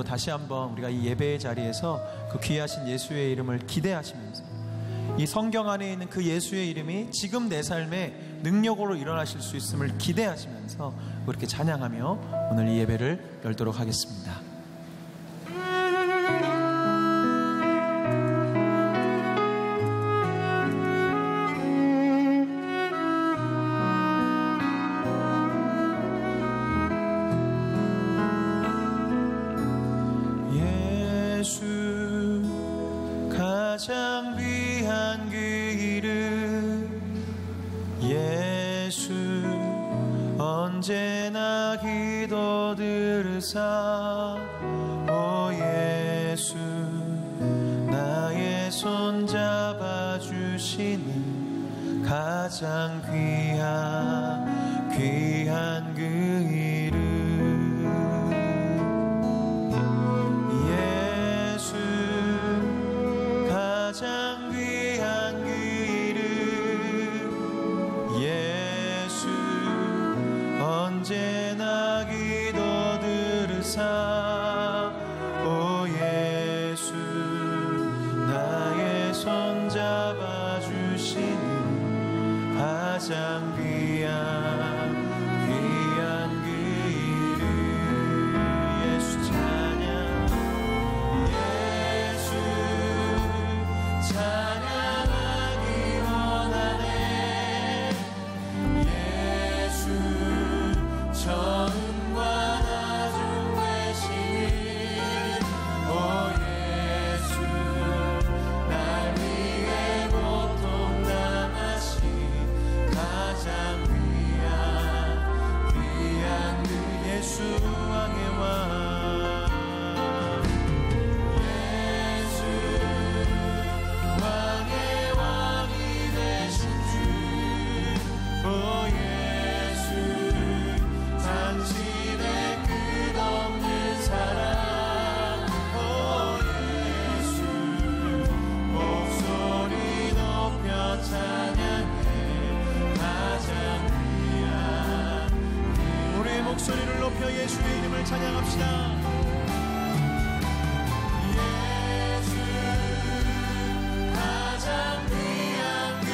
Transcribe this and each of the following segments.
오늘도 다시 한번 우리가 이 예배의 자리에서 그 귀하신 예수의 이름을 기대하시면서 이 성경 안에 있는 그 예수의 이름이 지금 내 삶에 능력으로 일어나실 수 있음을 기대하시면서 그렇게 찬양하며 오늘 이 예배를 열도록 하겠습니다. 가장 귀한 그 이름 예수 언제나 기도 들으사 오 예수 나의 손 잡아주시는 가장 귀한 그 이름 가장 귀한 그 이름 예수 언제나 기도 들으사 오 예수 나의 손 잡아주시는 가장 귀한 그 이름 예수 찬양 찬양하기 원하네 예수 처음과 나중 되신 오 예수 날 위해 고통 당하신 가장 귀한 그 예수 왕의 왕 오 예수 당신의 끝없는 사랑 오 예수 목소리 높여 찬양해 가장 귀한 우리의 목소리를 높여 예수의 이름을 찬양합시다. 예수 가장 귀한 그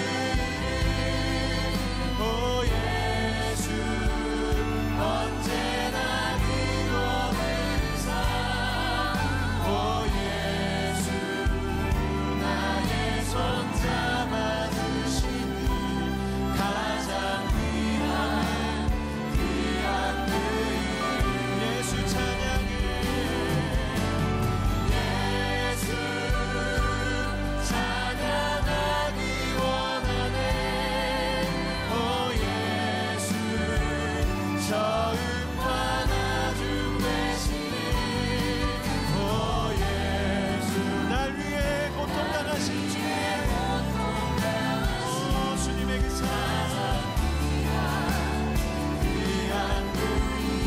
오 예수 언제나 기도하사 오 예수 나의 손 잡아주시는 가장 귀한 그 이름 예수 찬양해 예수 찬양하기 원하네 오 예수 처음과 나중 되시는 오 예수 날 위해 고통 당하신 주님 오 주님의 그 사랑 귀한 그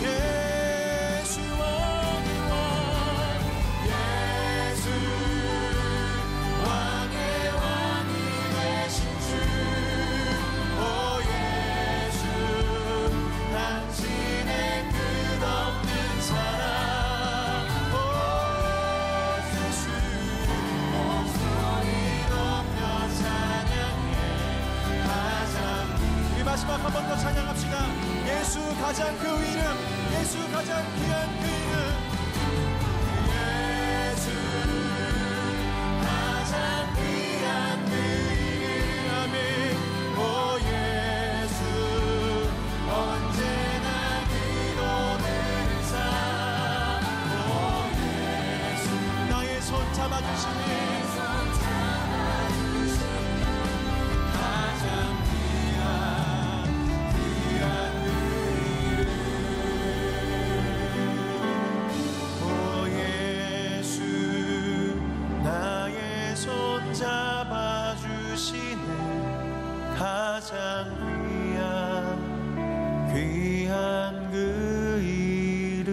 예수 왕의 왕 예수 왕의 왕이 되신 주 오 예수 당신의 끝없는 사랑 오 예수 목소리 높여 찬양해 가장 이 마지막 한 번 더 찬양합시다. 예수 가장 그 이름 예수 가장 귀한 그 이름 예수 가장 귀한 그 이름 아멘 오 예수 언제나 기도 들으사 오 예수 나의 손 잡아주시니 가장 귀한 그 이름 오 예수 나의 손 잡아주시는 가장 귀한 그 이름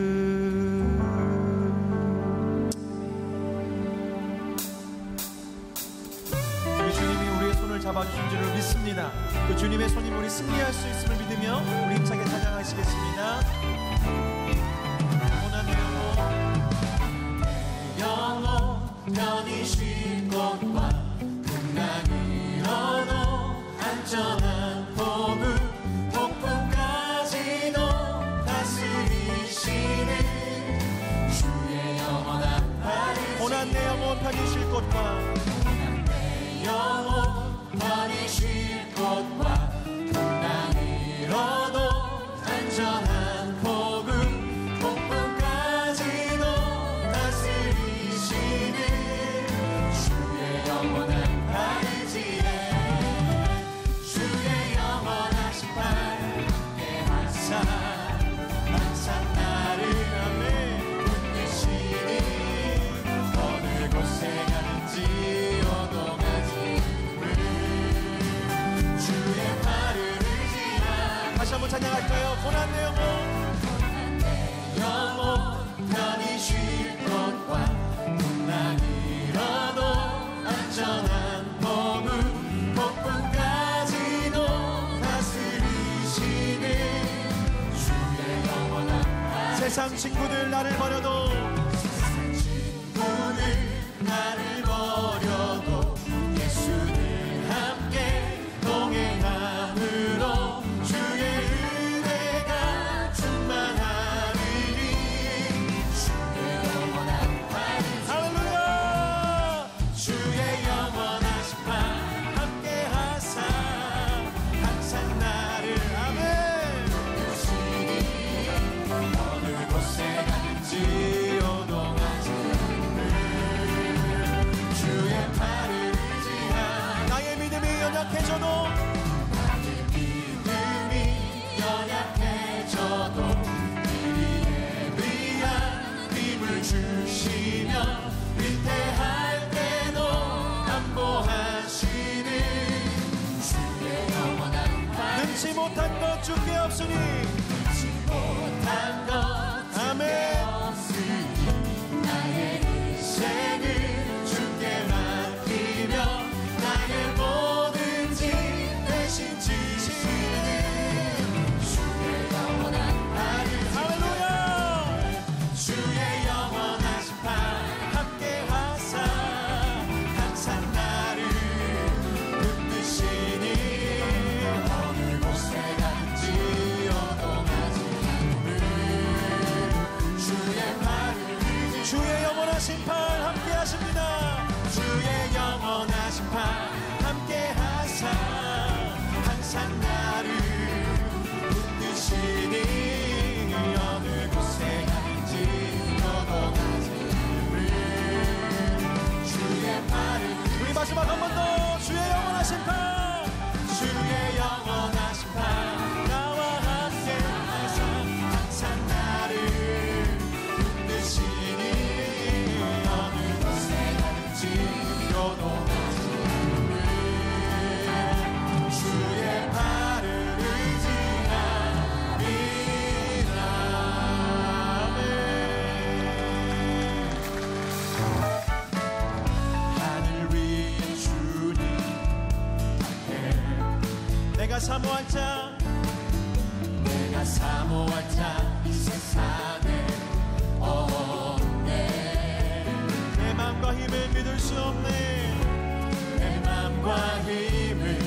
우리 주님이 우리의 손을 잡아주신 줄을 믿습니다. 그 주님의 손이 우리 승리할 수 있음을 믿으며 우리 힘차게 찬양하시겠습니다. 고난되어도 편히 쉴 곳과 풍랑을 얻어 안전한 복음 폭풍까지도 다스리시는 주의 영원한 팔을 고난 내 영혼 편히 쉴 곳과 내 영혼 편히 쉴 곳과 풍랑을 얻어 안전한 복음 폭풍까지도 다스리시는 주의 영원한 팔지에 주의 영원하신 팔 함께하사 항상 나를 붙드시니 어느 곳에 가는지 오동하지 주의 팔을 의지하 다시 한번 찬양할까요? 고난 내 영혼 편히 쉴 곳과 풍랑을 얻어 안전한 복음 폭풍까지도 다스리시는 주의 영원한 팔 세상 친구들 나를 버려도 친구들 나를 버려도 예수를 함께 동행함으로 주의 은혜가 충만하리니 주의 영원한 팔을 할렐루야 주의 영원하신 팔 함께하사 항상 나를 붙드시니 어느 곳에 가는지 오동하지 주의 팔을 의지하 나의 믿음이 연약해져도 나의 믿음이 연약해져도 미리에 위한 힘을 주시며 위태할 때도 안보하시는 주의 영원한 팔 능치 못한 것 주께 없으니 잊지 못한 것 아멘. 없으니 나의 인생을 주께 맡기며 나의 뭐든지 대신 지시는 주의 영원한 팔을 할렐루야 주의 영원하신 팔 함께하사 항상 나를 붙드시니 어느 곳에 가는지 오동하지 않는 주의 팔을 의지 주의 영원하신 팔 함께 하십니다 주의 영원하신 팔 함께하사 항상 나를 붙드시니 어느 곳에 가는지 오동하지 않는 주의 팔을 우리 마지막 한 번 더 주의 영원하신 팔 주의 영원하신 팔 나와 함께 항상 나를 붙드시니 어느 곳에 가는지 요동하지 않는 주의 팔을 의지합니다. 하늘 위에 주님 내가 사모할 자 내가 사모할 자 이 세상에 없네 내 맘과 힘을 믿을 수 없네 내 맘과 힘을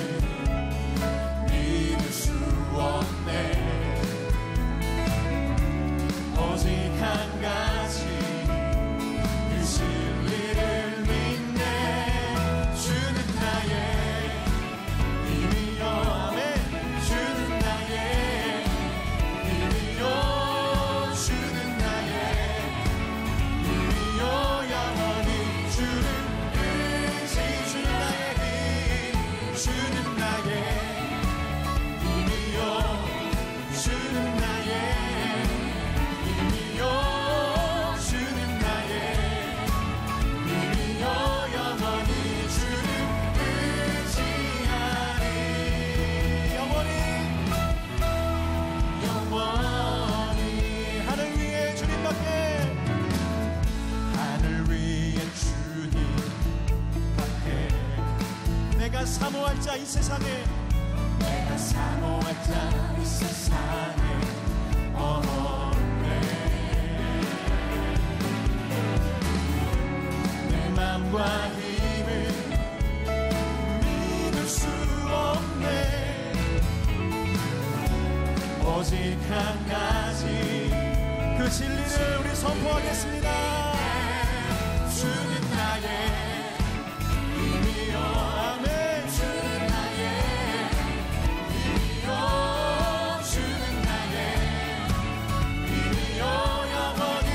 믿을 수 없네 오직 한 가지 그 진리를 믿네 주는 나의 힘이요 아멘 주는 나의 힘이요 주는 나의 힘이요 영원히 주를 의지 주는 나의 힘 주는 나의 힘이요 주는 나의 힘이요 주는 나의 힘이요 영원히 주를 의지하리 영원히 하늘 위에 주님밖에 하늘 위에 주님밖에 내가 사모할 자 이 세상에 내가 사모할 자 이 세상에 없네 내 맘 능력과 힘을 믿을 수 없네. 오직 한 가지 그 진리를 우리 선포하겠습니다. 주는 나의 힘이요. 아멘. 주는 나의 힘이요. 주는 나의 힘이요. 영원히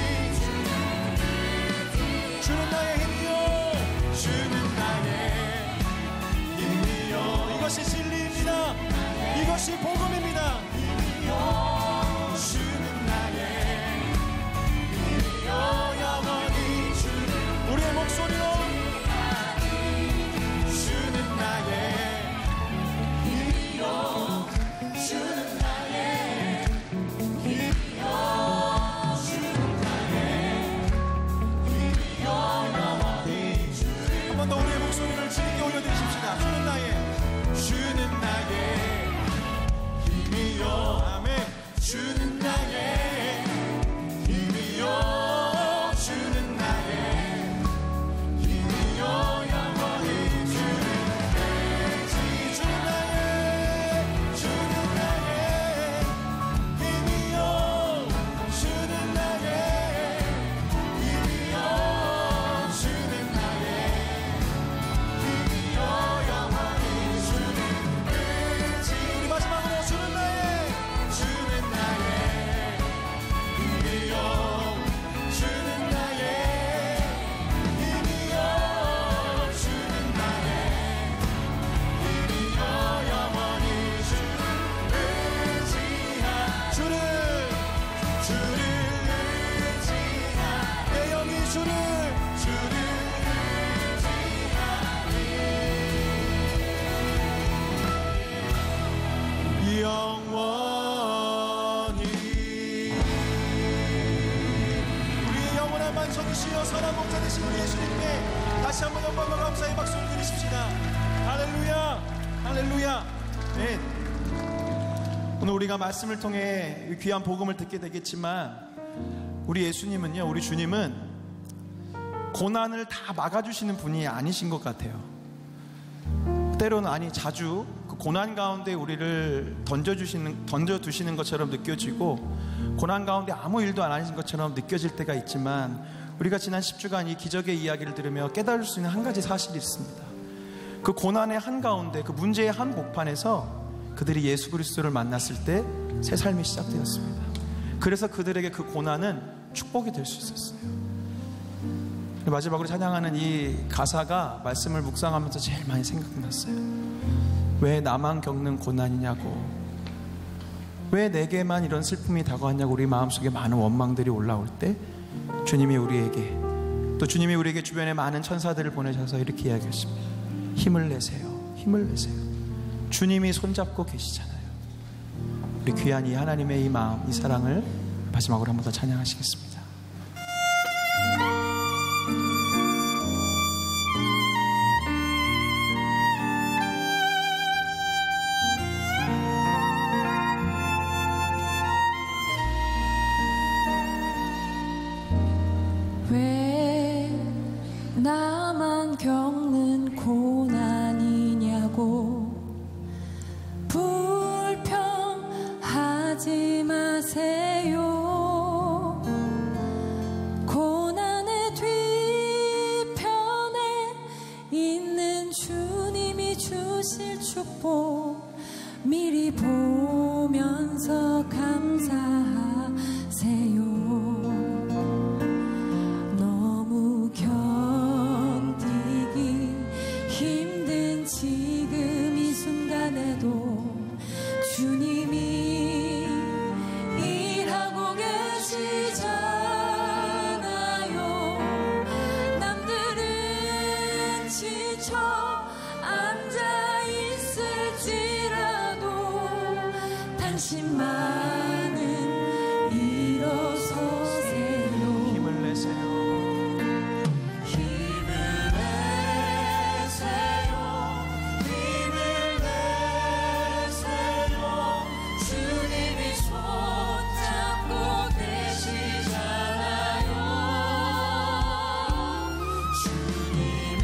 주는 나의 힘이요. 주는 나의 힘이요. 이것이 진리입니다. 이것이 복음입니다. 주는 나의 힘이요. 영원히 주는 우리의 목소리로 주는 나의 힘이요. 주는 나의 힘이요. 주는 나의 힘이요. 영원히 주는 한 번 더 우리의 목소리를 즐게 올려드리십시다. 주는 나의 힘이요. 아멘. 주는 나의 힘이요. 주는 나의 힘이요. 영원히 주는 되지. 주는 나의 힘이요. 주는 나의 힘이요. 주는 나의 힘이요. 영원히 주는 되지. 우리 마지막으로 주는 나의 주는 나의 힘이요. 주는 나의 힘이요. 주는 나의 힘이요. 영원히 주를 의지하 주를 의지하 내 영이 주를 영원히. 우리의 영원한 만성이시여 선한 목자 되신 우리 예수님께 다시 한번 영광과 감사의 박수를 드리십시다. 할렐루야. 할렐루야. 네. 오늘 우리가 말씀을 통해 귀한 복음을 듣게 되겠지만 우리 예수님은요, 우리 주님은 고난을 다 막아주시는 분이 아니신 것 같아요. 때로는 자주 그 고난 가운데 우리를 던져두시는 것처럼 느껴지고 고난 가운데 아무 일도 안 하신 것처럼 느껴질 때가 있지만 우리가 지난 10주간 이 기적의 이야기를 들으며 깨달을 수 있는 한 가지 사실이 있습니다. 그 고난의 한가운데, 그 문제의 한복판에서 그들이 예수 그리스도를 만났을 때 새 삶이 시작되었습니다. 그래서 그들에게 그 고난은 축복이 될 수 있었어요. 마지막으로 찬양하는 이 가사가 말씀을 묵상하면서 제일 많이 생각났어요. 왜 나만 겪는 고난이냐고, 왜 내게만 이런 슬픔이 다가왔냐고 우리 마음속에 많은 원망들이 올라올 때 주님이 우리에게, 또 주님이 우리에게 주변에 많은 천사들을 보내셔서 이렇게 이야기하십니다. 힘을 내세요. 힘을 내세요. 주님이 손잡고 계시잖아요. 우리 귀한 이 하나님의 이 마음, 이 사랑을 마지막으로 한 번 더 찬양하시겠습니다. 왜 나만 겪는 고난이냐고 불평하지 마세요. 고난의 뒤편에 있는 주님이 주실 축복 미리 보면서 감사하세요. 지금 이 순간에도 주님이 일하고 계시잖아요. 남들은 지쳐 앉아 있을지라도 당신만은 일어서세요. 힘을 내세요. 주님이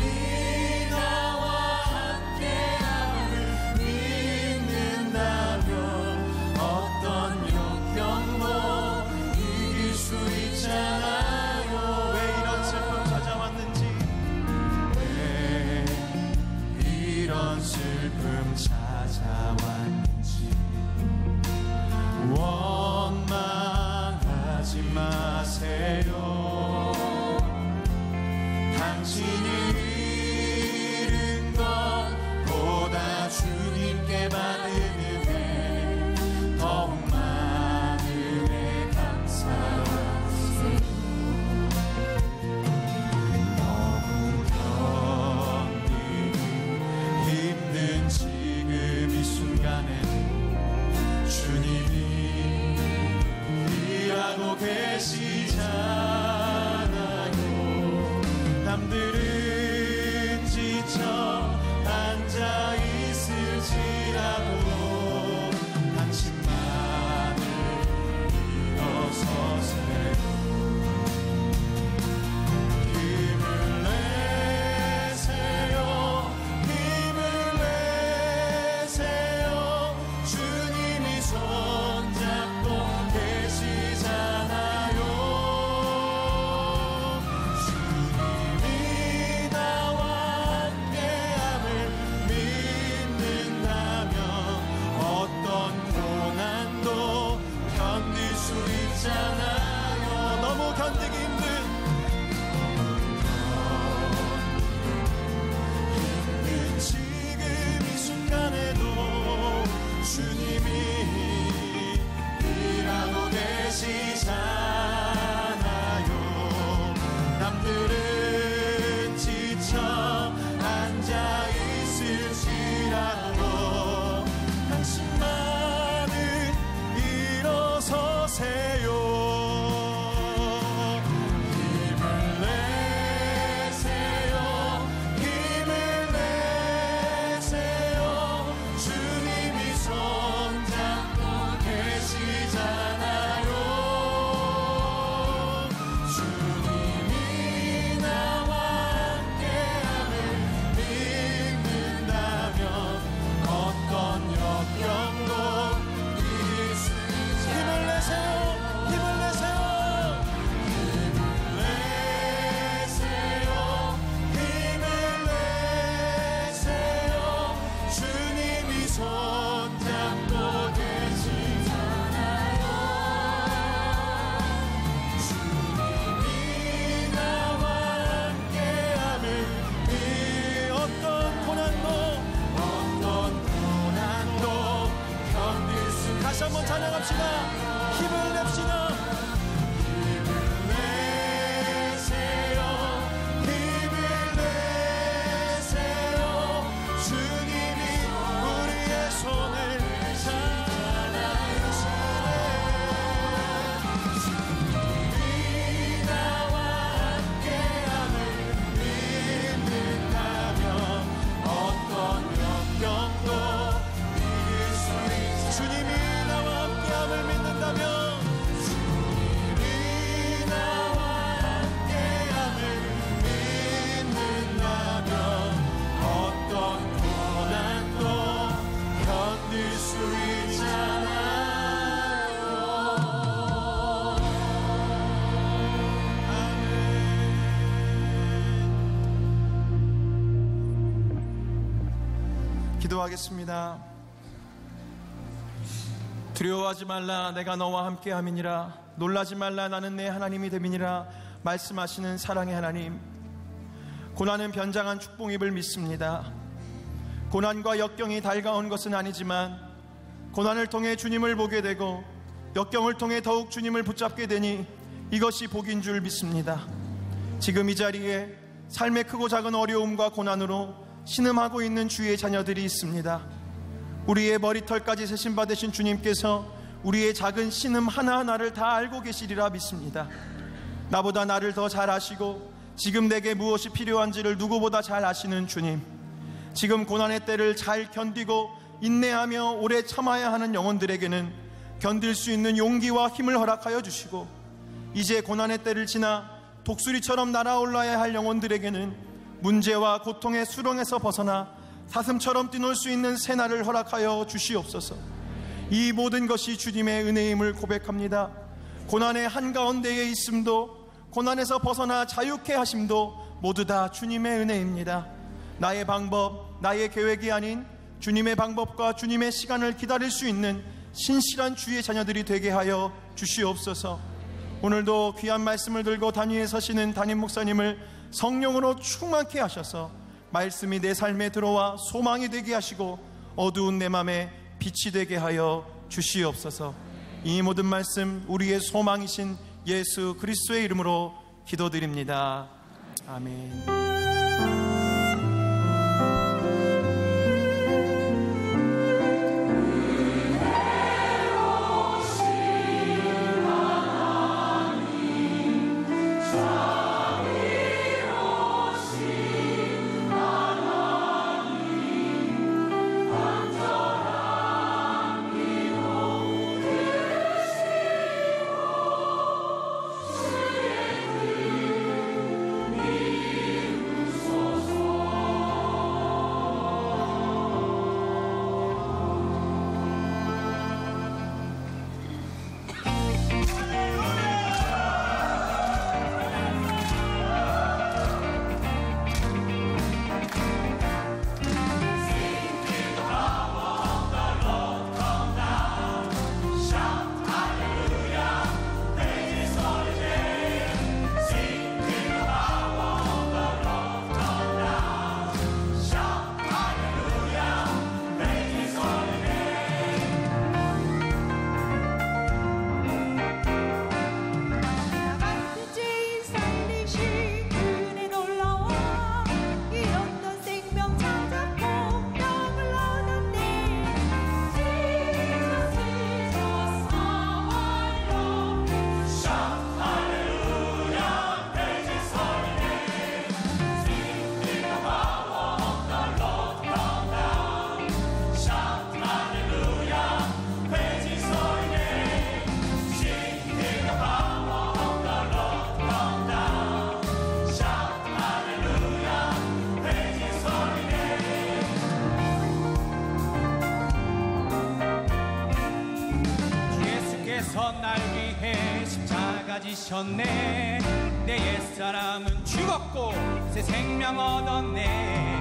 계시잖아요. 남들은 지쳐 앉아 있을지라도 당신만을 일어서세요. 힘을 내세요. 힘을 내세요. 주님이 손잡고 계시잖아요. 주님이 나와 함께함을 믿는다면 어떤 고난도 견딜 수 있잖아요. 너무 견디기 힘든 지금 이 순간에도 주님이 일하고 계시잖아요. 남들은 지쳐 앉아 있을지라도 당신만은 일어서세요. 힘을 내세요. 힘을 내세요. 주님이 손잡고 계시잖아요. 주님이 나와 함께함을 믿는다면 어떤 역경도 이길 수 있어요. 힘을 내세요. 힘을 내세요. 힘을 내세요. 주님이 손잡고 계시잖아요. 주님이 나와 함께함을 어떤 고난도 견딜 수. 다시 한번 찬양합시다. 힘을 냅시다. 힘을 내세요. 힘을 내세요. 주님이 우리의 손을 잡아주시네. 주님이 나와 함께함을 믿는다면 어떤 역경도 이길 수 있어. 주님이 나와 함께함을 믿는다면 주님이 나와 함께함을 믿는다면 어떤 고난도 견딜 수 있잖아요. 기도하겠습니다. 두려워하지 말라, 내가 너와 함께함이니라. 놀라지 말라, 나는 내 하나님이 됨이니라. 말씀하시는 사랑의 하나님, 고난은 변장한 축복임을 믿습니다. 고난과 역경이 달가운 것은 아니지만 고난을 통해 주님을 보게 되고 역경을 통해 더욱 주님을 붙잡게 되니 이것이 복인 줄 믿습니다. 지금 이 자리에 삶의 크고 작은 어려움과 고난으로 신음하고 있는 주의 자녀들이 있습니다. 우리의 머리털까지 세신 받으신 주님께서 우리의 작은 신음 하나하나를 다 알고 계시리라 믿습니다. 나보다 나를 더 잘 아시고 지금 내게 무엇이 필요한지를 누구보다 잘 아시는 주님, 지금 고난의 때를 잘 견디고 인내하며 오래 참아야 하는 영혼들에게는 견딜 수 있는 용기와 힘을 허락하여 주시고, 이제 고난의 때를 지나 독수리처럼 날아올라야 할 영혼들에게는 문제와 고통의 수렁에서 벗어나 사슴처럼 뛰놀 수 있는 새날을 허락하여 주시옵소서. 이 모든 것이 주님의 은혜임을 고백합니다. 고난의 한가운데에 있음도 고난에서 벗어나 자유케 하심도 모두 다 주님의 은혜입니다. 나의 방법, 나의 계획이 아닌 주님의 방법과 주님의 시간을 기다릴 수 있는 신실한 주의 자녀들이 되게 하여 주시옵소서. 오늘도 귀한 말씀을 들고 단위에 서시는 담임 목사님을 성령으로 충만케 하셔서 말씀이 내 삶에 들어와 소망이 되게 하시고 어두운 내 맘에 빛이 되게 하여 주시옵소서. 이 모든 말씀 우리의 소망이신 예수 그리스도의 이름으로 기도드립니다. 아멘. 주께서 날 위해 십자가 지셨네. 내 옛사람은 죽었고 새 생명 얻었네.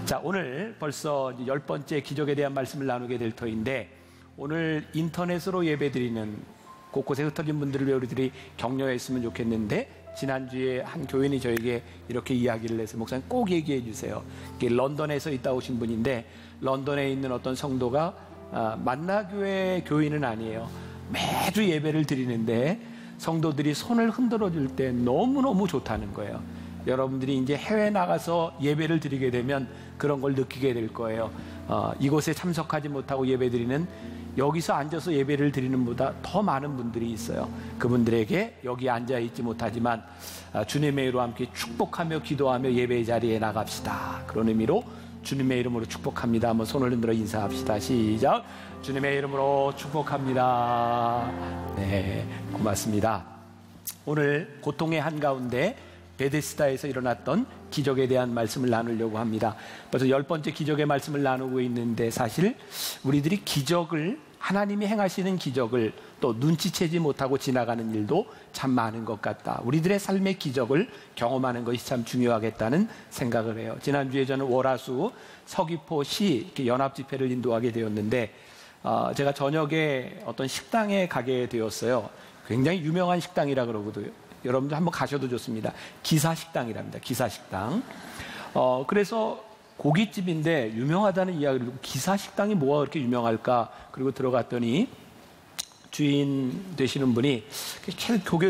자, 오늘 벌써 10번째 기적에 대한 말씀을 나누게 될 터인데, 오늘 인터넷으로 예배드리는 곳곳에 흩어진 분들을 위해 우리들이 격려했으면 좋겠는데, 지난주에 한 교인이 저에게 이렇게 이야기를 해서 목사님 꼭 얘기해 주세요. 런던에서 있다 오신 분인데, 런던에 있는 어떤 성도가 만나교회 교인은 아니에요. 매주 예배를 드리는데 성도들이 손을 흔들어 줄 때 너무너무 좋다는 거예요. 여러분들이 이제 해외 나가서 예배를 드리게 되면 그런 걸 느끼게 될 거예요. 이곳에 참석하지 못하고 예배 드리는, 여기서 앉아서 예배를 드리는 보다 더 많은 분들이 있어요. 그분들에게 여기 앉아 있지 못하지만 주님의 이름으로 함께 축복하며 기도하며 예배 자리에 나갑시다. 그런 의미로 주님의 이름으로 축복합니다. 한번 손을 흔들어 인사합시다. 시작. 주님의 이름으로 축복합니다. 네, 고맙습니다. 오늘 고통의 한가운데 베데스다에서 일어났던 기적에 대한 말씀을 나누려고 합니다. 벌써 10번째 기적의 말씀을 나누고 있는데, 사실 우리들이 기적을, 하나님이 행하시는 기적을 또 눈치채지 못하고 지나가는 일도 참 많은 것 같다. 우리들의 삶의 기적을 경험하는 것이 참 중요하겠다는 생각을 해요. 지난주에 저는 월화수 서귀포시 연합집회를 인도하게 되었는데, 제가 저녁에 어떤 식당에 가게 되었어요. 굉장히 유명한 식당이라 그러거든요. 여러분들 한번 가셔도 좋습니다. 기사식당이랍니다. 기사식당. 그래서 고깃집인데 유명하다는 이야기를 듣고, 기사식당이 뭐가 그렇게 유명할까? 그리고 들어갔더니 주인 되시는 분이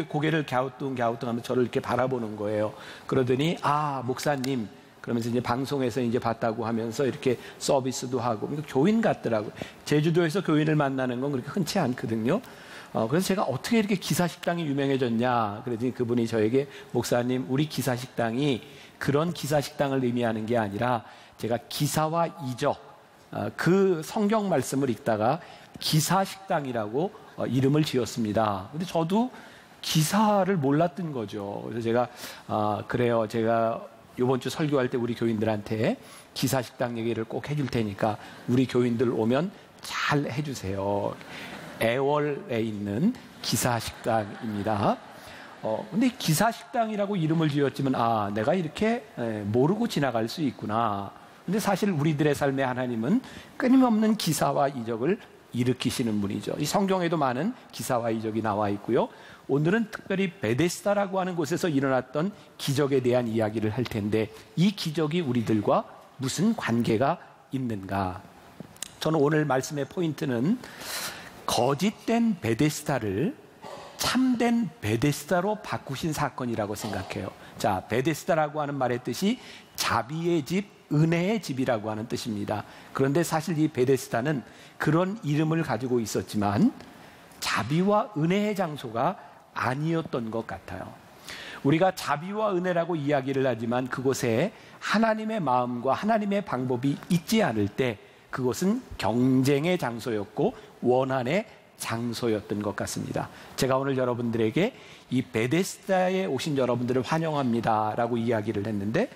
고개를 갸우뚱하면서 저를 이렇게 바라보는 거예요. 그러더니, 아, 목사님. 그러면서 이제 방송에서 이제 봤다고 하면서 이렇게 서비스도 하고, 그러니까 교인 같더라고요. 제주도에서 교인을 만나는 건 그렇게 흔치 않거든요. 그래서 제가 어떻게 이렇게 기사식당이 유명해졌냐 그랬더니 그분이 저에게, 목사님, 우리 기사식당이 그런 기사식당을 의미하는 게 아니라 제가 기사와 이적, 그 성경 말씀을 읽다가 기사식당이라고 이름을 지었습니다. 근데 저도 기사를 몰랐던 거죠. 그래서 제가 그래요, 제가 이번 주 설교할 때 우리 교인들한테 기사식당 얘기를 꼭 해줄 테니까 우리 교인들 오면 잘 해주세요. 애월에 있는 기사식당입니다. 근데 기사식당이라고 이름을 지었지만 내가 이렇게 모르고 지나갈 수 있구나. 근데 사실 우리들의 삶에 하나님은 끊임없는 기사와 이적을 일으키시는 분이죠. 이 성경에도 많은 기사와 이적이 나와 있고요. 오늘은 특별히 베데스다라고 하는 곳에서 일어났던 기적에 대한 이야기를 할 텐데 이 기적이 우리들과 무슨 관계가 있는가? 저는 오늘 말씀의 포인트는 거짓된 베데스다를 참된 베데스다로 바꾸신 사건이라고 생각해요. 자, 베데스다라고 하는 말의 뜻이 자비의 집, 은혜의 집이라고 하는 뜻입니다. 그런데 사실 이 베데스다는 그런 이름을 가지고 있었지만 자비와 은혜의 장소가 아니었던 것 같아요. 우리가 자비와 은혜라고 이야기를 하지만 그곳에 하나님의 마음과 하나님의 방법이 있지 않을 때 그곳은 경쟁의 장소였고 원한의 장소였던 것 같습니다. 제가 오늘 여러분들에게 이 베데스다에 오신 여러분들을 환영합니다 라고 이야기를 했는데,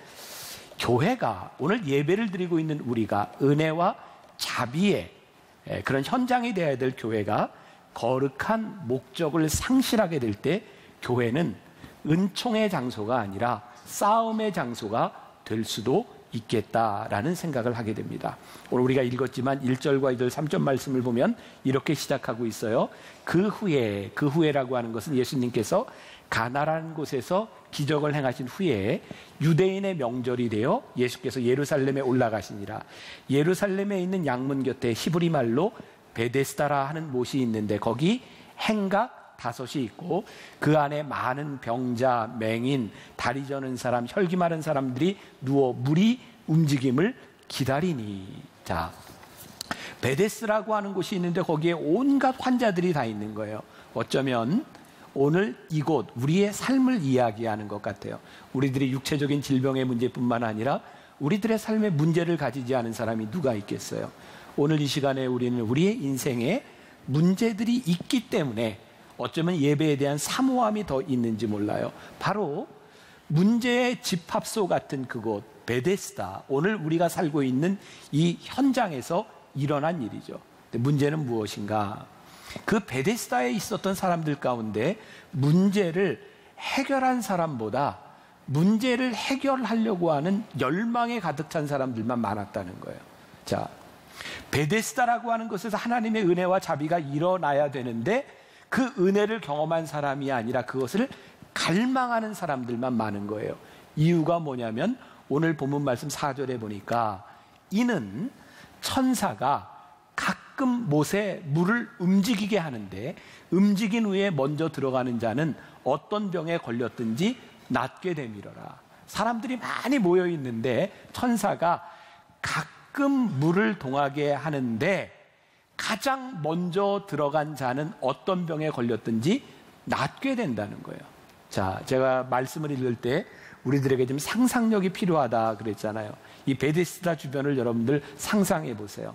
교회가 오늘 예배를 드리고 있는 우리가 은혜와 자비의 그런 현장이 되어야 될 교회가 거룩한 목적을 상실하게 될 때 교회는 은총의 장소가 아니라 싸움의 장소가 될 수도 있겠다라는 생각을 하게 됩니다. 오늘 우리가 읽었지만 1절과 2절 3절 말씀을 보면 이렇게 시작하고 있어요. 그 후에라고 하는 것은 예수님께서 가나라는 곳에서 기적을 행하신 후에 유대인의 명절이 되어 예수께서 예루살렘에 올라가시니라. 예루살렘에 있는 양문 곁에 히브리 말로 베데스다라 하는 못이 있는데 거기 행각 5이 있고 그 안에 많은 병자, 맹인, 다리 저는 사람, 혈기 마른 사람들이 누워 물이 움직임을 기다리니. 자, 베데스라고 하는 곳이 있는데 거기에 온갖 환자들이 다 있는 거예요. 어쩌면 오늘 이곳 우리의 삶을 이야기하는 것 같아요. 우리들이 육체적인 질병의 문제뿐만 아니라 우리들의 삶에 문제를 가지지 않은 사람이 누가 있겠어요. 오늘 이 시간에 우리는 우리의 인생에 문제들이 있기 때문에 어쩌면 예배에 대한 사모함이 더 있는지 몰라요. 바로 문제의 집합소 같은 그곳 베데스다, 오늘 우리가 살고 있는 이 현장에서 일어난 일이죠. 근데 문제는 무엇인가? 그 베데스다에 있었던 사람들 가운데 문제를 해결한 사람보다 문제를 해결하려고 하는 열망에 가득 찬 사람들만 많았다는 거예요. 자, 베데스다라고 하는 곳에서 하나님의 은혜와 자비가 일어나야 되는데 그 은혜를 경험한 사람이 아니라 그것을 갈망하는 사람들만 많은 거예요. 이유가 뭐냐면 오늘 본문 말씀 4절에 보니까 이는 천사가 가끔 못에 물을 움직이게 하는데 움직인 후에 먼저 들어가는 자는 어떤 병에 걸렸든지 낫게 되밀어라. 사람들이 많이 모여 있는데 천사가 가끔 물을 동하게 하는데 가장 먼저 들어간 자는 어떤 병에 걸렸든지 낫게 된다는 거예요. 자, 제가 말씀을 읽을 때 우리들에게 좀 상상력이 필요하다 그랬잖아요. 이 베데스다 주변을 여러분들 상상해 보세요.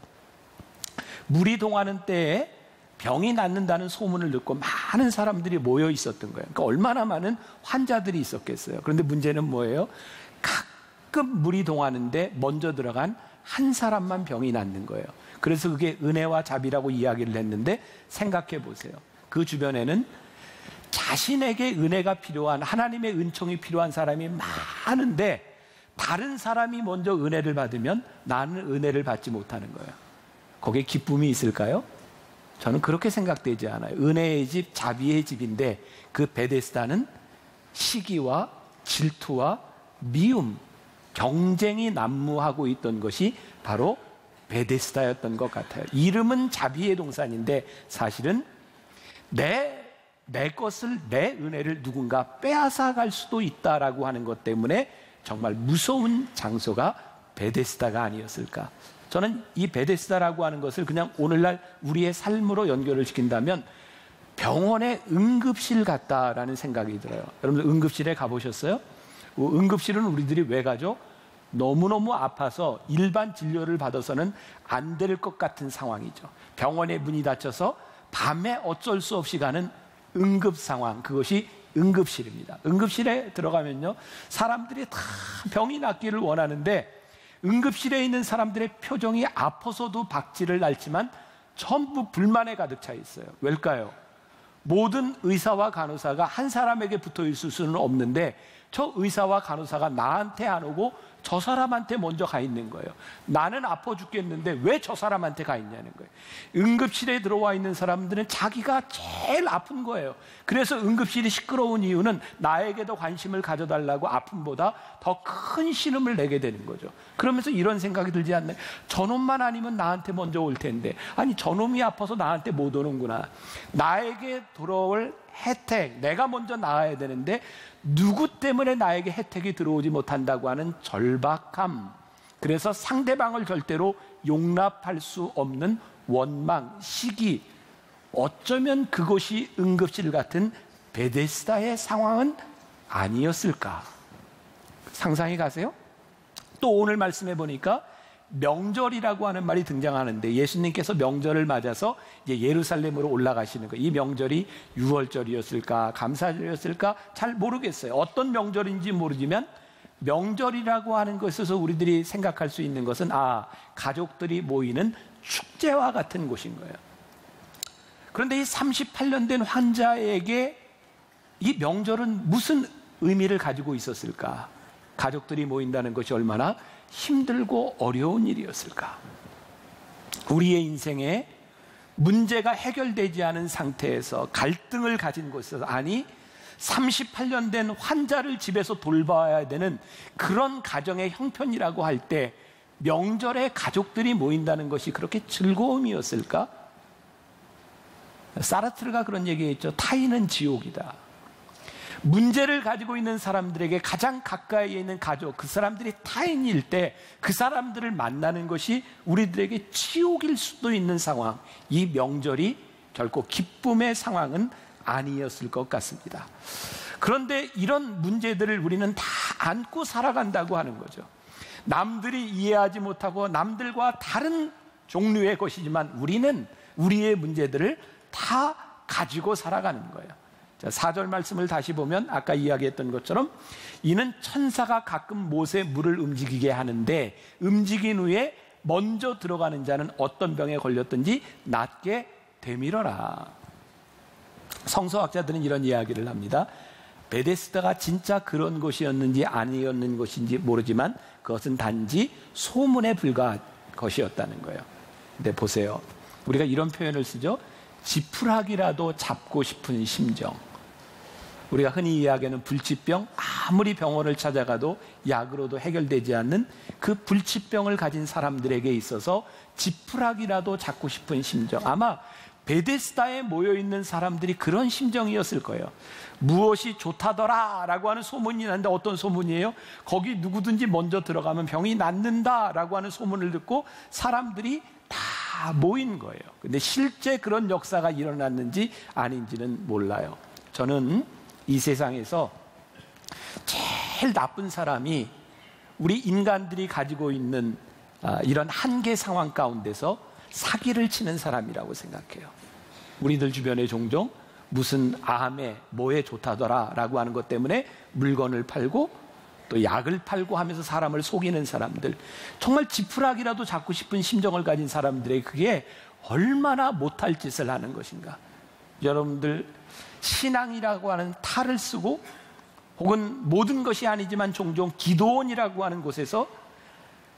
물이 동하는 때에 병이 낫는다는 소문을 듣고 많은 사람들이 모여 있었던 거예요. 그러니까 얼마나 많은 환자들이 있었겠어요. 그런데 문제는 뭐예요? 가끔 물이 동하는데 먼저 들어간 한 사람만 병이 낫는 거예요. 그래서 그게 은혜와 자비라고 이야기를 했는데 생각해 보세요. 그 주변에는 자신에게 은혜가 필요한, 하나님의 은총이 필요한 사람이 많은데 다른 사람이 먼저 은혜를 받으면 나는 은혜를 받지 못하는 거예요. 거기에 기쁨이 있을까요? 저는 그렇게 생각되지 않아요. 은혜의 집, 자비의 집인데 그 베데스다는 시기와 질투와 미움, 경쟁이 난무하고 있던 것이 바로 베데스다였던 것 같아요. 이름은 자비의 동산인데 사실은 내 것을, 내 은혜를 누군가 빼앗아 갈 수도 있다라고 하는 것 때문에 정말 무서운 장소가 베데스다가 아니었을까. 저는 이 베데스다라고 하는 것을 그냥 오늘날 우리의 삶으로 연결을 시킨다면 병원의 응급실 같다라는 생각이 들어요. 여러분들 응급실에 가보셨어요? 응급실은 우리들이 왜 가죠? 너무너무 아파서 일반 진료를 받아서는 안 될 것 같은 상황이죠. 병원의 문이 닫혀서 밤에 어쩔 수 없이 가는 응급 상황, 그것이 응급실입니다. 응급실에 들어가면요, 사람들이 다 병이 낫기를 원하는데 응급실에 있는 사람들의 표정이 아파서도 박지를 앓지만 전부 불만에 가득 차 있어요. 왜일까요? 모든 의사와 간호사가 한 사람에게 붙어 있을 수는 없는데 저 의사와 간호사가 나한테 안 오고 저 사람한테 먼저 가 있는 거예요. 나는 아파 죽겠는데 왜 저 사람한테 가 있냐는 거예요. 응급실에 들어와 있는 사람들은 자기가 제일 아픈 거예요. 그래서 응급실이 시끄러운 이유는 나에게도 관심을 가져달라고 아픔보다 더 큰 신음을 내게 되는 거죠. 그러면서 이런 생각이 들지 않나요? 저놈만 아니면 나한테 먼저 올 텐데, 아니 저놈이 아파서 나한테 못 오는구나. 나에게 돌아올 혜택, 내가 먼저 나아야 되는데 누구 때문에 나에게 혜택이 들어오지 못한다고 하는 절박함, 그래서 상대방을 절대로 용납할 수 없는 원망, 시기, 어쩌면 그것이 응급실 같은 베데스다의 상황은 아니었을까? 상상이 가세요? 또 오늘 말씀해 보니까 명절이라고 하는 말이 등장하는데, 예수님께서 명절을 맞아서 이제 예루살렘으로 올라가시는 거예요. 이 명절이 유월절이었을까 감사절이었을까 잘 모르겠어요. 어떤 명절인지 모르지만 명절이라고 하는 것에서 우리들이 생각할 수 있는 것은 가족들이 모이는 축제와 같은 곳인 거예요. 그런데 이 38년 된 환자에게 이 명절은 무슨 의미를 가지고 있었을까? 가족들이 모인다는 것이 얼마나 힘들고 어려운 일이었을까? 우리의 인생에 문제가 해결되지 않은 상태에서 갈등을 가진 곳에서, 아니 38년 된 환자를 집에서 돌봐야 되는 그런 가정의 형편이라고 할 때 명절에 가족들이 모인다는 것이 그렇게 즐거움이었을까? 사르트르가 그런 얘기했죠. 타인은 지옥이다. 문제를 가지고 있는 사람들에게 가장 가까이에 있는 가족, 그 사람들이 타인일 때 그 사람들을 만나는 것이 우리들에게 지옥일 수도 있는 상황, 이 명절이 결코 기쁨의 상황은 아니었을 것 같습니다. 그런데 이런 문제들을 우리는 다 안고 살아간다고 하는 거죠. 남들이 이해하지 못하고 남들과 다른 종류의 것이지만 우리는 우리의 문제들을 다 가지고 살아가는 거예요. 자, 4절 말씀을 다시 보면 아까 이야기했던 것처럼 이는 천사가 가끔 못에 물을 움직이게 하는데 움직인 후에 먼저 들어가는 자는 어떤 병에 걸렸든지 낫게 되밀어라. 성서학자들은 이런 이야기를 합니다. 베데스다가 진짜 그런 곳이었는지 아니었는 것인지 모르지만 그것은 단지 소문에 불과한 것이었다는 거예요. 근데 보세요. 우리가 이런 표현을 쓰죠. 지푸라기라도 잡고 싶은 심정. 우리가 흔히 이야기하는 불치병, 아무리 병원을 찾아가도 약으로도 해결되지 않는 그 불치병을 가진 사람들에게 있어서 지푸라기라도 잡고 싶은 심정. 아마 베데스다에 모여있는 사람들이 그런 심정이었을 거예요. 무엇이 좋다더라 라고 하는 소문이 나는데 어떤 소문이에요? 거기 누구든지 먼저 들어가면 병이 낫는다 라고 하는 소문을 듣고 사람들이 다 모인 거예요. 근데 실제 그런 역사가 일어났는지 아닌지는 몰라요. 저는 이 세상에서 제일 나쁜 사람이 우리 인간들이 가지고 있는 이런 한계 상황 가운데서 사기를 치는 사람이라고 생각해요. 우리들 주변에 종종 무슨 암에 뭐에 좋다더라 라고 하는 것 때문에 물건을 팔고 또 약을 팔고 하면서 사람을 속이는 사람들, 정말 지푸라기라도 잡고 싶은 심정을 가진 사람들의 그게 얼마나 못할 짓을 하는 것인가. 여러분들 신앙이라고 하는 탈을 쓰고 혹은 모든 것이 아니지만 종종 기도원이라고 하는 곳에서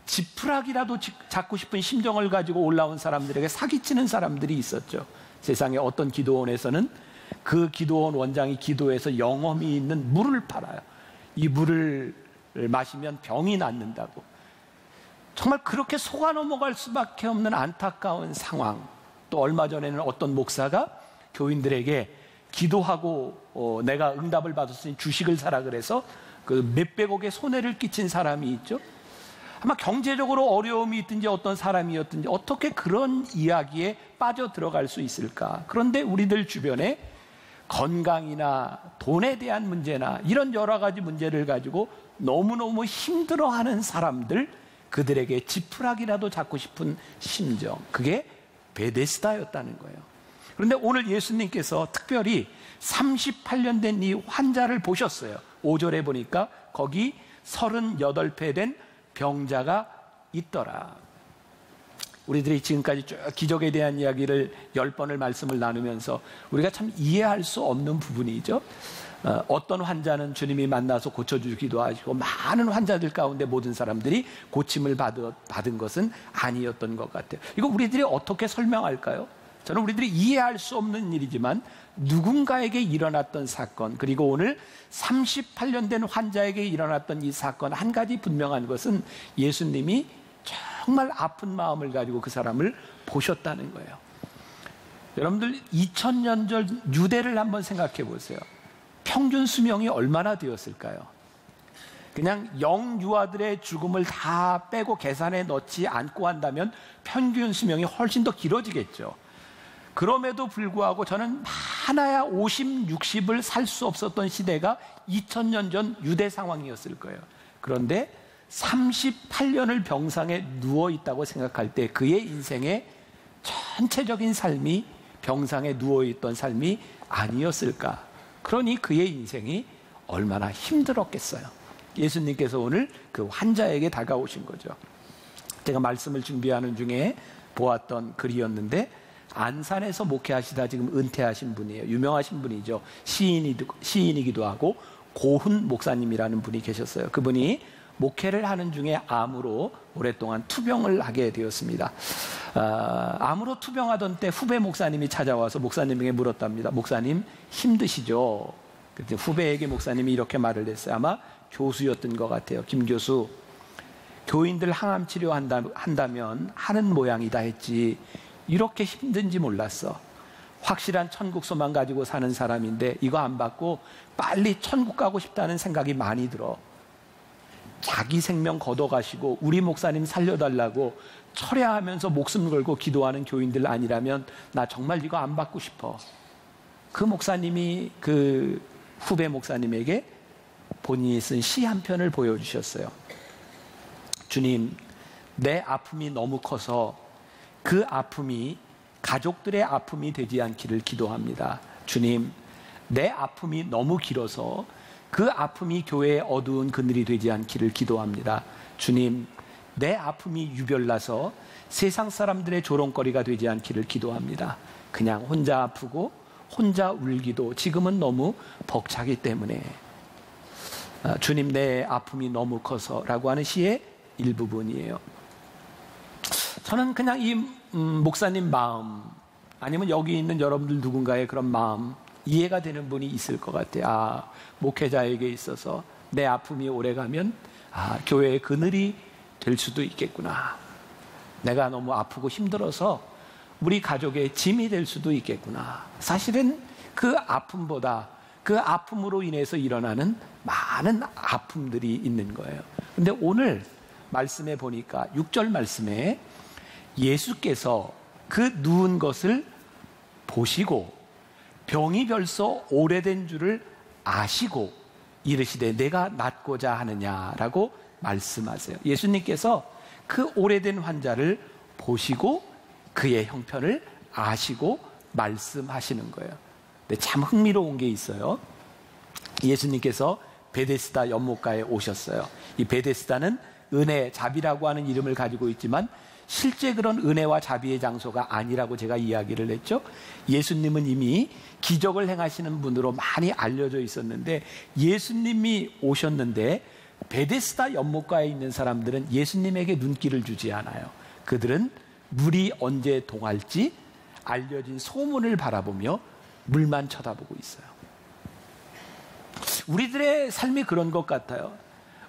지푸라기라도 잡고 싶은 심정을 가지고 올라온 사람들에게 사기치는 사람들이 있었죠. 세상에 어떤 기도원에서는 그 기도원 원장이 기도해서 영험이 있는 물을 팔아요. 이 물을 마시면 병이 낫는다고. 정말 그렇게 속아 넘어갈 수밖에 없는 안타까운 상황. 또 얼마 전에는 어떤 목사가 교인들에게 기도하고 내가 응답을 받았으니 주식을 사라 그래서 그 몇백억의 손해를 끼친 사람이 있죠. 아마 경제적으로 어려움이 있든지 어떤 사람이었든지 어떻게 그런 이야기에 빠져 들어갈 수 있을까? 그런데 우리들 주변에 건강이나 돈에 대한 문제나 이런 여러 가지 문제를 가지고 너무너무 힘들어하는 사람들, 그들에게 지푸라기라도 잡고 싶은 심정, 그게 베데스다였다는 거예요. 그런데 오늘 예수님께서 특별히 38년 된 이 환자를 보셨어요. 5절에 보니까 거기 38배 된 병자가 있더라. 우리들이 지금까지 쭉 기적에 대한 이야기를 10번을 말씀을 나누면서 우리가 참 이해할 수 없는 부분이죠. 어떤 환자는 주님이 만나서 고쳐주기도 하시고 많은 환자들 가운데 모든 사람들이 고침을 받은 것은 아니었던 것 같아요. 이거 우리들이 어떻게 설명할까요? 저는 우리들이 이해할 수 없는 일이지만 누군가에게 일어났던 사건, 그리고 오늘 38년 된 환자에게 일어났던 이 사건, 한 가지 분명한 것은 예수님이 정말 아픈 마음을 가지고 그 사람을 보셨다는 거예요. 여러분들 2000년 전 유대를 한번 생각해 보세요. 평균 수명이 얼마나 되었을까요? 그냥 영유아들의 죽음을 다 빼고 계산에 넣지 않고 한다면 평균 수명이 훨씬 더 길어지겠죠. 그럼에도 불구하고 저는 많아야 50, 60을 살 수 없었던 시대가 2000년 전 유대 상황이었을 거예요. 그런데 38년을 병상에 누워있다고 생각할 때 그의 인생의 전체적인 삶이 병상에 누워있던 삶이 아니었을까? 그러니 그의 인생이 얼마나 힘들었겠어요. 예수님께서 오늘 그 환자에게 다가오신 거죠. 제가 말씀을 준비하는 중에 보았던 글이었는데, 안산에서 목회하시다 지금 은퇴하신 분이에요. 유명하신 분이죠. 시인이기도 하고 고훈 목사님이라는 분이 계셨어요. 그분이 목회를 하는 중에 암으로 오랫동안 투병을 하게 되었습니다. 암으로 투병하던 때 후배 목사님이 찾아와서 목사님에게 물었답니다. 목사님 힘드시죠? 그때 후배에게 목사님이 이렇게 말을 했어요. 아마 교수였던 것 같아요. 김 교수, 교인들 항암 치료한다면 하는 모양이다 했지 이렇게 힘든지 몰랐어. 확실한 천국 소망 가지고 사는 사람인데 이거 안 받고 빨리 천국 가고 싶다는 생각이 많이 들어. 자기 생명 걷어가시고 우리 목사님 살려달라고 철야하면서 목숨 걸고 기도하는 교인들 아니라면 나 정말 이거 안 받고 싶어. 그 목사님이 그 후배 목사님에게 본인이 쓴 시 한 편을 보여주셨어요. 주님, 내 아픔이 너무 커서 그 아픔이 가족들의 아픔이 되지 않기를 기도합니다. 주님, 내 아픔이 너무 길어서 그 아픔이 교회의 어두운 그늘이 되지 않기를 기도합니다. 주님, 내 아픔이 유별나서 세상 사람들의 조롱거리가 되지 않기를 기도합니다. 그냥 혼자 아프고 혼자 울기도 지금은 너무 벅차기 때문에 주님, 내 아픔이 너무 커서 라고 하는 시의 일부분이에요. 저는 그냥 이 목사님 마음, 아니면 여기 있는 여러분들 누군가의 그런 마음 이해가 되는 분이 있을 것 같아요. 아, 목회자에게 있어서 내 아픔이 오래가면 교회의 그늘이 될 수도 있겠구나. 내가 너무 아프고 힘들어서 우리 가족의 짐이 될 수도 있겠구나. 사실은 그 아픔보다 그 아픔으로 인해서 일어나는 많은 아픔들이 있는 거예요. 근데 오늘 말씀에 보니까 6절 말씀에 예수께서 그 누운 것을 보시고 병이 벌써 오래된 줄을 아시고 이르시되 내가 낫고자 하느냐라고 말씀하세요. 예수님께서 그 오래된 환자를 보시고 그의 형편을 아시고 말씀하시는 거예요. 근데 참 흥미로운 게 있어요. 예수님께서 베데스다 연못가에 오셨어요. 이 베데스다는 은혜, 자비라고 하는 이름을 가지고 있지만 실제 그런 은혜와 자비의 장소가 아니라고 제가 이야기를 했죠. 예수님은 이미 기적을 행하시는 분으로 많이 알려져 있었는데 예수님이 오셨는데 베데스다 연못가에 있는 사람들은 예수님에게 눈길을 주지 않아요. 그들은 물이 언제 동할지 알려진 소문을 바라보며 물만 쳐다보고 있어요. 우리들의 삶이 그런 것 같아요.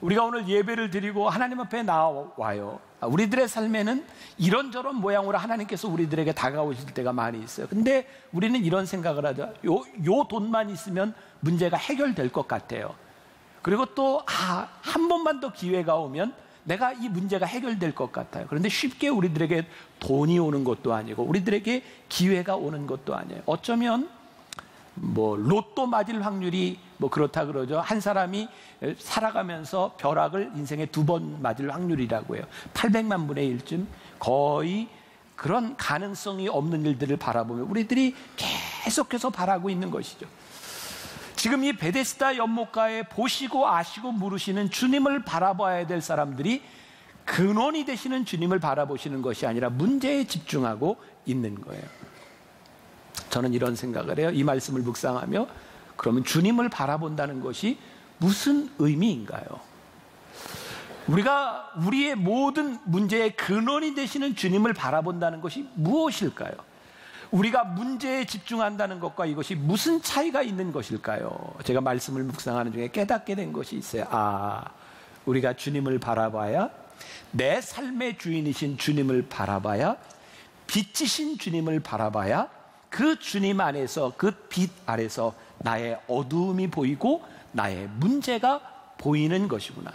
우리가 오늘 예배를 드리고 하나님 앞에 나와요. 우리들의 삶에는 이런저런 모양으로 하나님께서 우리들에게 다가오실 때가 많이 있어요. 근데 우리는 이런 생각을 하죠. 요 돈만 있으면 문제가 해결될 것 같아요. 그리고 또 한 번만 더 기회가 오면 내가 이 문제가 해결될 것 같아요. 그런데 쉽게 우리들에게 돈이 오는 것도 아니고 우리들에게 기회가 오는 것도 아니에요. 어쩌면 로또 맞을 확률이 그렇다 그러죠. 한 사람이 살아가면서 벼락을 인생에 2번 맞을 확률이라고 해요. 800만 분의 1쯤 거의 그런 가능성이 없는 일들을 바라보며 우리들이 계속해서 바라고 있는 것이죠. 지금 이 베데스다 연못가에 보시고 아시고 물으시는 주님을 바라봐야 될 사람들이 근원이 되시는 주님을 바라보시는 것이 아니라 문제에 집중하고 있는 거예요. 저는 이런 생각을 해요. 이 말씀을 묵상하며 그러면 주님을 바라본다는 것이 무슨 의미인가요? 우리가 우리의 모든 문제의 근원이 되시는 주님을 바라본다는 것이 무엇일까요? 우리가 문제에 집중한다는 것과 이것이 무슨 차이가 있는 것일까요? 제가 말씀을 묵상하는 중에 깨닫게 된 것이 있어요. 우리가 주님을 바라봐야, 내 삶의 주인이신 주님을 바라봐야, 빛이신 주님을 바라봐야 그 주님 안에서, 그 빛 아래서 나의 어두움이 보이고 나의 문제가 보이는 것이구나.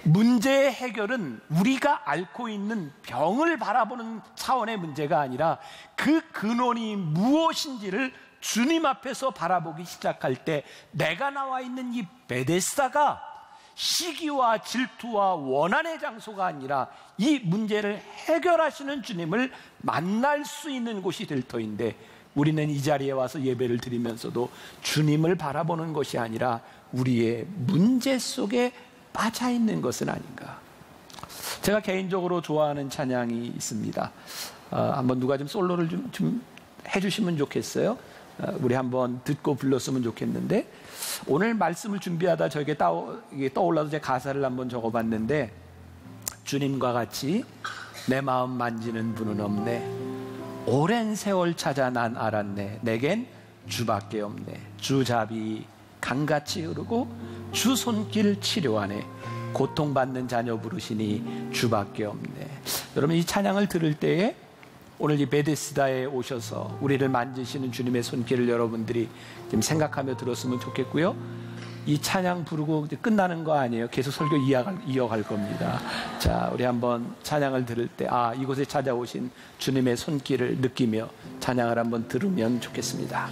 문제의 해결은 우리가 앓고 있는 병을 바라보는 차원의 문제가 아니라 그 근원이 무엇인지를 주님 앞에서 바라보기 시작할 때 내가 나와 있는 이 베데스다가 시기와 질투와 원한의 장소가 아니라 이 문제를 해결하시는 주님을 만날 수 있는 곳이 될 터인데, 우리는 이 자리에 와서 예배를 드리면서도 주님을 바라보는 것이 아니라 우리의 문제 속에 빠져 있는 것은 아닌가. 제가 개인적으로 좋아하는 찬양이 있습니다. 한번 누가 좀 솔로를 좀 해주시면 좋겠어요. 우리 한번 듣고 불렀으면 좋겠는데, 오늘 말씀을 준비하다 저에게 떠올라서 제 가사를 한번 적어봤는데, 주님과 같이 내 마음 만지는 분은 없네. 오랜 세월 찾아 난 알았네. 내겐 주밖에 없네. 주 자비 강같이 흐르고 주 손길 치료하네. 고통받는 자녀 부르시니 주밖에 없네. 여러분, 이 찬양을 들을 때에 오늘 이 베데스다에 오셔서 우리를 만지시는 주님의 손길을 여러분들이 좀 생각하며 들었으면 좋겠고요. 이 찬양 부르고 끝나는 거 아니에요. 계속 설교 이어갈 겁니다. 자, 우리 한번 찬양을 들을 때 이곳에 찾아오신 주님의 손길을 느끼며 찬양을 한번 들으면 좋겠습니다.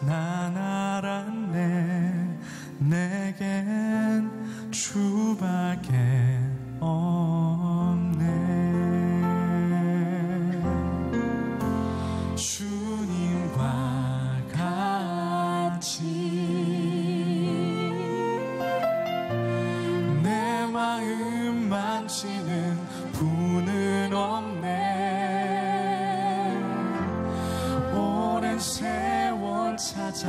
난 알았네. 내겐 주밖에 없네. 주님과 같이 내 마음 만지는 분은 없네. 오랜 세월 찾아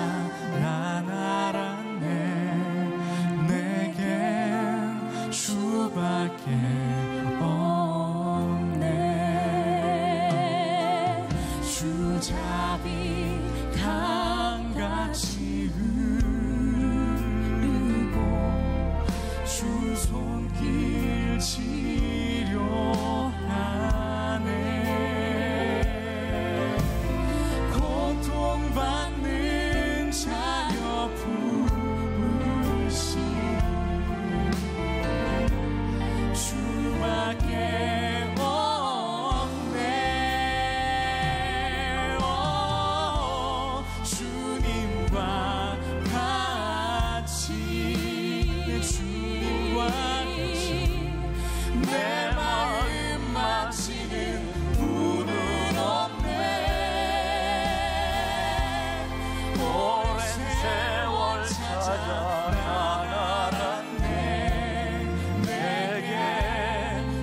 난 알았네. 내겐 주밖에 없네. 주 자비 강같이 흐르고 주 손길 치료하네. 고통받는 자여 부르시 주밖에 없네. 주님과 같이 주님과 같이 내 마음 마치는 분은 없네. 오랜 세월 찾아 난 알았네. 내게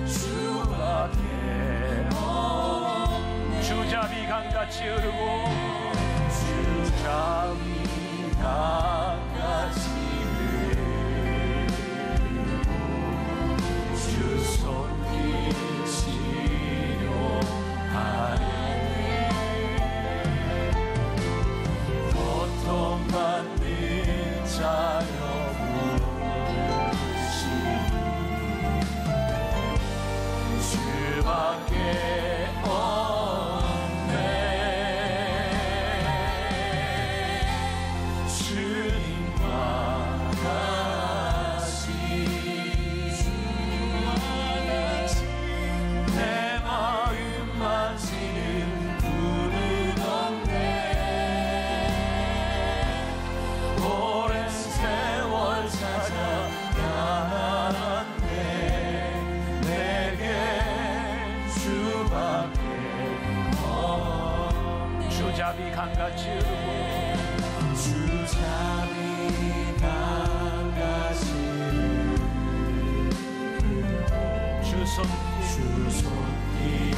주밖에 없네. 주자비 강같이 흐르고 주자비 강같이 흐르고 주 손길 치료하네. 고통받는 자여 부르시 주밖에 없네. 주잡이 강같이 흐르고 주잡이 강같이 주 손길 주 손길